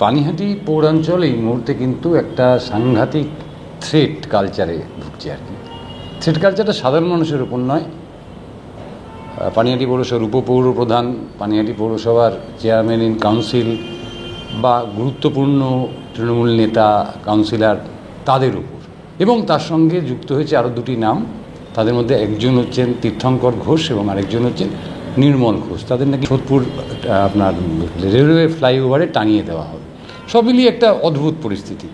পানিহাটি পৌরাঞ্চল এই মুহূর্তে কিন্তু একটা সাংঘাতিক থ্রেট কালচারে ঢুকছে আর কি। থ্রেট কালচারটা সাধারণ মানুষের উপর নয়, পানিহাটি পৌরসভার উপপৌর প্রধান, পানিহাটি পৌরসভার চেয়ারম্যান ইন কাউন্সিল বা গুরুত্বপূর্ণ তৃণমূল নেতা কাউন্সিলর তাদের উপর, এবং তার সঙ্গে যুক্ত হয়েছে আরও দুটি নাম। তাদের মধ্যে একজন হচ্ছেন তীর্থঙ্কর ঘোষ এবং আরেকজন হচ্ছেন নির্মল ঘোষ। তাদের নাকি সোদপুর আপনার রেলওয়ে ফ্লাইওভারে টাঙিয়ে দেওয়া হবে। সব মিলিয়ে একটা অদ্ভুত পরিস্থিতি।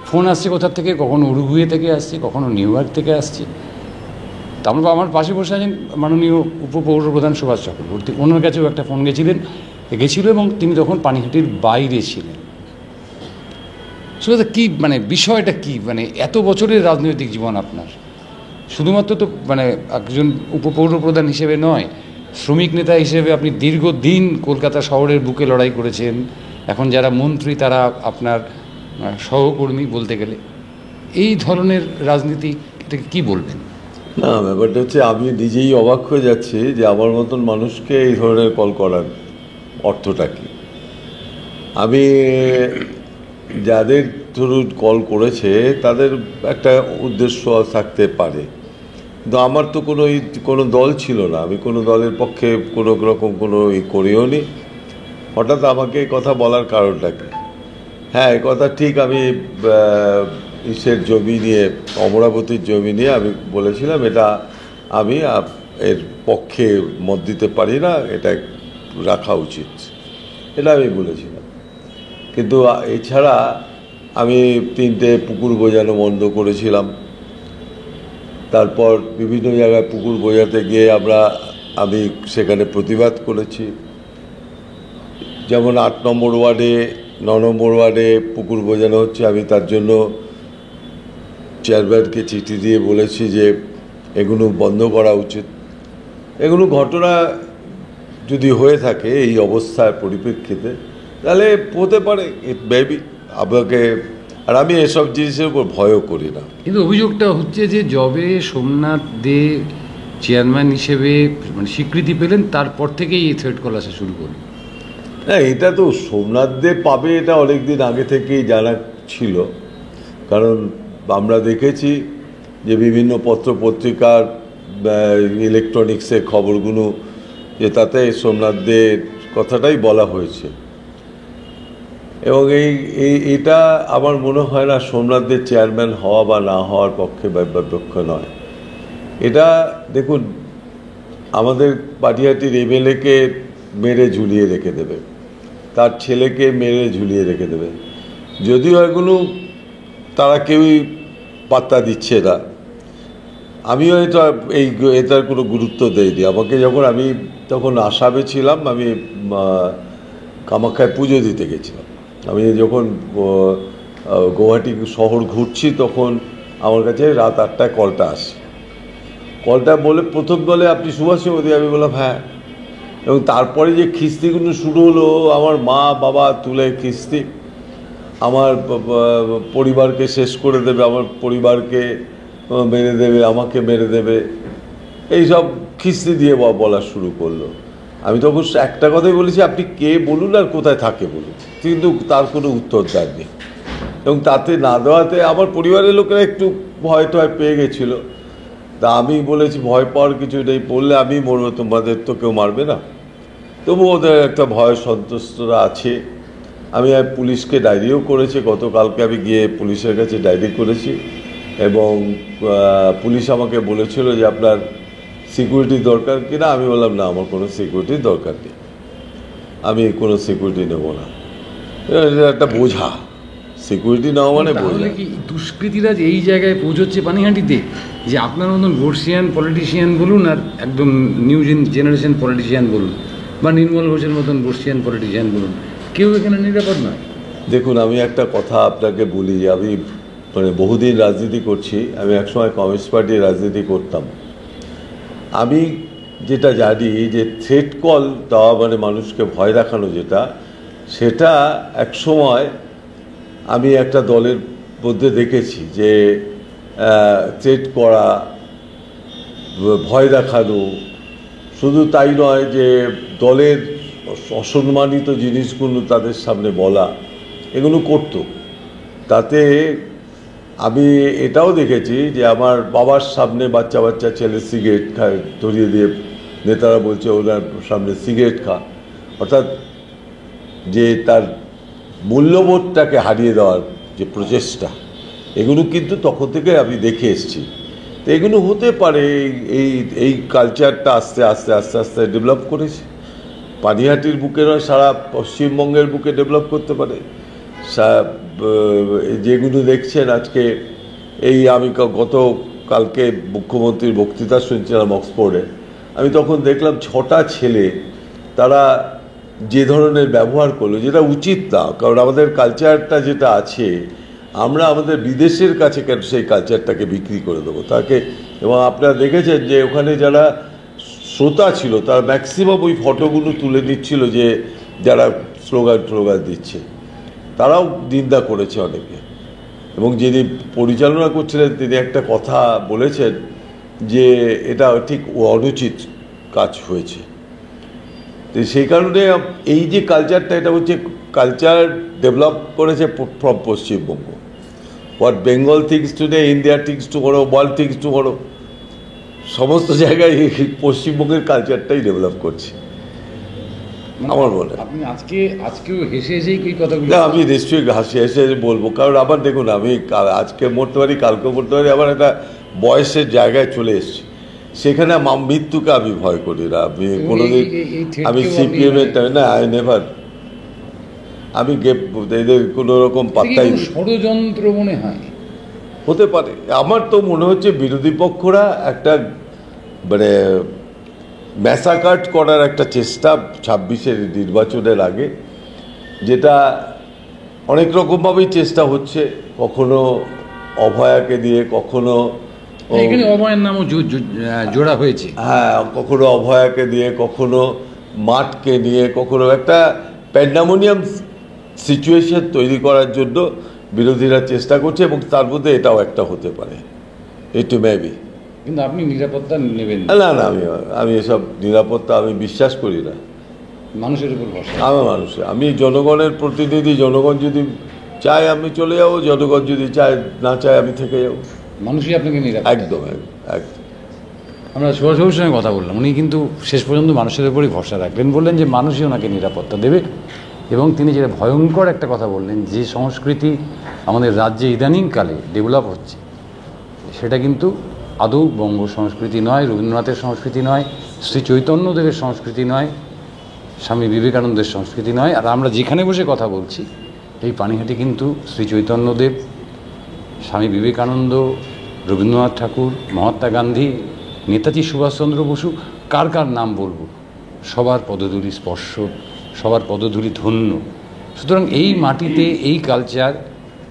ফোন আসছে কোথা থেকে, কখনো উরুগুয়ে থেকে আসছে, কখনো নিউ ইয়র্ক থেকে আসছে। তারপর আমার পাশে বসে আছেন মাননীয় উপপৌর প্রধান সুভাষ চক্রবর্তী, ওনার কাছেও একটা ফোন গেছিল এবং তিনি তখন পানিহাটির বাইরে ছিলেন। সেটা কী মানে বিষয়টা কী, মানে এত বছরের রাজনৈতিক জীবন আপনার, শুধুমাত্র তো মানে একজন উপপৌর প্রধান হিসেবে নয়, শ্রমিক নেতা হিসেবে আপনি দীর্ঘদিন কলকাতা শহরের বুকে লড়াই করেছেন। এখন যারা মন্ত্রী তারা আপনার সহকর্মী বলতে গেলে। এই ধরনের রাজনীতি, এটাকে কী বলবেন? না, ব্যাপারটা হচ্ছে আমি নিজেই অবাক হয়ে যাচ্ছি যে আমার মতন মানুষকে এই ধরনের কল করার অর্থটা কী। আমি যাদের ধরুন কল করেছে তাদের একটা উদ্দেশ্য থাকতে পারে, কিন্তু আমার তো কোনো দল ছিল না, আমি কোনো দলের পক্ষে কোনো রকম কোনো করিও নি। হঠাৎ আমাকে এই কথা বলার কারণটা কি? হ্যাঁ, এই কথা ঠিক। আমি ইসের জমি নিয়ে, অমরাবতীর জমি নিয়ে আমি বলেছিলাম এটা আমি এর পক্ষে মত দিতে পারি না, এটা রাখা উচিত, এটা আমি বলেছিলাম। কিন্তু এছাড়া আমি 3টে পুকুর বোঝানো বন্ধ করেছিলাম। তারপর বিভিন্ন জায়গায় পুকুর বোঝাতে গিয়ে আমি সেখানে প্রতিবাদ করেছি। যেমন 8 নম্বর ওয়ার্ডে, 9 নম্বর ওয়ার্ডে পুকুর বোঝানো হচ্ছে, আমি তার জন্য চেয়ারম্যানকে চিঠি দিয়ে বলেছি যে এগুলো বন্ধ করা উচিত। এগুলো ঘটনা যদি হয়ে থাকে এই অবস্থার পরিপ্রেক্ষিতে, তাহলে হতে পারে মেবি আমাকে, আর আমি এসব জিনিসের উপর ভয়ও করি না। কিন্তু অভিযোগটা হচ্ছে যে যবে সোমনাথ দে চেয়ারম্যান হিসেবে মানে স্বীকৃতি পেলেন, তারপর থেকেই এই থ্রেট কল আসা শুরু করল। হ্যাঁ, এটা তো সোমনাথ দে পাবে এটা অনেকদিন আগে থেকেই জানা ছিল, কারণ আমরা দেখেছি যে বিভিন্ন পত্রপত্রিকার ইলেকট্রনিক্সের খবরগুলো, যে তাতে সোমনাথ দের কথাটাই বলা হয়েছে। এবং এটা আমার মনে হয় না সোমনাথদের চেয়ারম্যান হওয়া বা না হওয়ার পক্ষে বা বিপক্ষে নয়। এটা দেখুন, আমাদের পাটিহাটির এমএলএকে মেরে ঝুলিয়ে রেখে দেবে, তার ছেলেকে মেরে ঝুলিয়ে রেখে দেবে, যদিও এগুলো তারা কেউই পাত্তা দিচ্ছে না। আমিও এটার কোনো গুরুত্ব দেইনি। আমাকে আমি তখন আসামে ছিলাম, আমি কামাখ্যায় পুজো দিতে গেছিলাম। আমি যখন গৌহাটি শহর ঘুরছি তখন আমার কাছে রাত 8টায় কলটা আসে। কলটা প্রথম বলে আপনি সুভাষ মোদী, আমি বললাম হ্যাঁ। এবং তারপরে যে খিস্তিগুলো শুরু হলো, আমার মা বাবা তুলে খিস্তি, আমার পরিবারকে শেষ করে দেবে, আমার পরিবারকে মেরে দেবে, আমাকে মেরে দেবে, এইসব খিস্তি দিয়ে বলা শুরু করলো। আমি তখন একটা কথাই বলেছি, আপনি কে বলুন আর কোথায় থাকে বলুন, কিন্তু তার কোনো উত্তর দেননি। এবং তাতে না দেওয়াতে আমার পরিবারের লোকেরা একটু ভয় টয় পেয়ে গেছিলো। তা আমি বলেছি ভয় পাওয়ার কিছু নেই, পড়লে আমি মরবো, তোমাদের তো কেউ মারবে না। তবু ওদের একটা ভয় সন্তুষ্টরা আছে। আমি পুলিশকে ডায়েরিও করেছি, গতকালকে আমি গিয়ে পুলিশের কাছে ডায়েরি করেছি, এবং পুলিশ আমাকে বলেছিল যে আপনার সিকিউরিটি দরকার কিনা। আমি বললাম না, আমার কোনো সিকিউরিটির দরকার নেই, আমি কোনো সিকিউরিটি নেব না। এটা একটা বোঝা, সিকিউরিটি নেওয়া মানে বোঝা। কি দুষ্কৃতীরা এই জায়গায় পৌঁছচ্ছে পানিহাটিতে, যে আপনার মতন বর্ষিয়ান পলিটিশিয়ান বলুন আর একদম নিউ জেনারেশন পলিটিশিয়ান বলুন, বা নির্মল ঘোষের মতন বর্ষিয়ান পলিটিশিয়ান বলুন, কেউ এখানে নিরাপদ নয়? দেখুন, আমি একটা কথা আপনাকে বলি, আমি বহুদিন রাজনীতি করছি। আমি একসময় কমিউনিস্ট পার্টির রাজনীতি করতাম। আমি যেটা জানি যে থ্রেট কল দেওয়া মানে মানুষকে ভয় দেখানো, সেটা এক সময় আমি একটা দলের মধ্যে দেখেছি যে থ্রেট করা, ভয় দেখানো, শুধু তাই নয় যে দলের অসম্মানিত জিনিসগুলো তাদের সামনে বলা, এগুলো করতো। তাতে আমি এটাও দেখেছি যে আমার বাবার সামনে বাচ্চা বাচ্চা ছেলে সিগারেট খায়, ধরিয়ে দিয়ে নেতারা বলছে ওনার সামনে সিগারেট খা, অর্থাৎ যে তার মূল্যবোধটাকে হারিয়ে দেওয়ার যে প্রচেষ্টা, এগুলো কিন্তু তখন থেকে আমি দেখে এসেছি। তো এগুলো হতে পারে, এই এই কালচারটা আস্তে আস্তে আস্তে আস্তে ডেভেলপ করেছে। পানিহাটির বুকে নয়, সারা পশ্চিমবঙ্গের বুকে ডেভেলপ করতে পারে। যেগুলো দেখছেন আজকে, এই আমি কালকে মুখ্যমন্ত্রীর বক্তৃতা শুনছিলাম অক্সফোর্ডে, আমি তখন দেখলাম 6টা ছেলে তারা যে ধরনের ব্যবহার করলো, যেটা উচিত না, কারণ আমাদের কালচারটা যেটা আছে, আমরা আমাদের বিদেশের কাছে কেন সেই কালচারটাকে বিক্রি করে দেবো তাকে। এবং আপনারা দেখেছেন যে ওখানে যারা শ্রোতা ছিল তারা ম্যাক্সিমাম ওই ফটোগুলো তুলে নিচ্ছিল, যে যারা স্লোগান দিচ্ছে, তারাও নিন্দা করেছে অনেকে। এবং যিনি পরিচালনা করছিলেন তিনি একটা কথা বলেছেন যে এটা ঠিক অনুচিত কাজ হয়েছে। তো সেই কারণে এই যে কালচারটা, এটা হচ্ছে কালচার ডেভেলপ করেছে from Paschimbanga. What Bengal things today, India things tomorrow, world things tomorrow, সমস্ত জায়গায় পশ্চিমবঙ্গের কালচারটাই ডেভেলপ করছে আমার মনে। আপনি আজকেও হেসে হেসেই কি কথাগুলো? না, আমি নিশ্চয়ই হেসে হেসে বলবো, কারণ আবার দেখুন, আমি আজকে মরতে পারি, কালকেও মরতে পারি, আবার একটা বয়সের জায়গায় চলে এসেছি, সেখানে মৃত্যুকে আমি ভয় করি না। আমি কোনোদিন, আমি সিপিএমের না, আই নেভার, আমি এদের কোনো রকম পাত্তাই দিই। ষড়যন্ত্র মনে হয় হতে পারে। আমার তো মনে হচ্ছে বিরোধী পক্ষরা একটা মানে ম্যাসাকার্ট করার একটা চেষ্টা 26-এর নির্বাচনের আগে, যেটা অনেক রকমভাবেই চেষ্টা হচ্ছে, কখনো অভয়াকে দিয়ে, কখনো এখানে অভয়ের নামও জোড়া হয়েছে, হ্যাঁ, কখনো অভয়াকে দিয়ে, কখনো মাঠকে নিয়ে, কখনো একটা প্যান্ডামোনিয়াম সিচুয়েশন তৈরি করার জন্য বিরোধীরা চেষ্টা করছে, এবং তার মধ্যে এটাও একটা হতে পারে, একটু মেবি। কিন্তু আপনি নিরাপত্তা নেবেন না? না, আমি এসব নিরাপত্তা আমি বিশ্বাস করি না। মানুষের উপর ভরসা, আমি জনগণের প্রতিনিধি। জনগণ যদি চায় আমি চলে যাবো, জনগণ যদি চায় না চায় আমি থেকে যাবো। মানুষই আপনাকে নিরাপত্তা। একদম একদম। আমরা সুভাষবাবুর সঙ্গে কথা বললাম, উনি কিন্তু শেষ পর্যন্ত মানুষের উপরই ভরসা রাখলেন, বললেন যে মানুষই ওনাকে নিরাপত্তা দেবে। এবং তিনি যেটা ভয়ঙ্কর একটা কথা বললেন, যে সংস্কৃতি আমাদের রাজ্যে ইদানিংকালে ডেভেলপ হচ্ছে, সেটা কিন্তু আদৌ বঙ্গ সংস্কৃতি নয়, রবীন্দ্রনাথের সংস্কৃতি নয়, শ্রী চৈতন্যদেবের সংস্কৃতি নয়, স্বামী বিবেকানন্দের সংস্কৃতি নয়। আর আমরা যেখানে বসে কথা বলছি, এই পানিহাটি কিন্তু শ্রী চৈতন্যদেব, স্বামী বিবেকানন্দ, রবীন্দ্রনাথ ঠাকুর, মহাত্মা গান্ধী, নেতাজি সুভাষচন্দ্র বসু, কার কার নাম বলবো, সবার পদধূলি স্পর্শ, সবার পদধূলি ধন্য। সুতরাং এই মাটিতে এই কালচার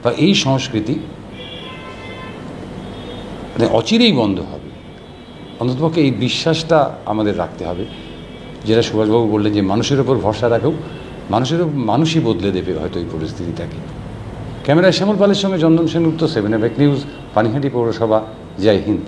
বা এই সংস্কৃতি অচিরেই বন্ধ হবে। অন্ততপক্ষে এই বিশ্বাসটা আমাদের রাখতে হবে, যেটা সুভাষবাবু বললেন যে মানুষের ওপর ভরসা রাখেও মানুষই বদলে দেবে হয়তো এই পরিস্থিতিটাকে। ক্যামেরায় শ্যামল পালের সঙ্গে চন্দন সেনগুপ্ত, 7 নিউজ, পানিহাটি পৌরসভা। জয় হিন্দ।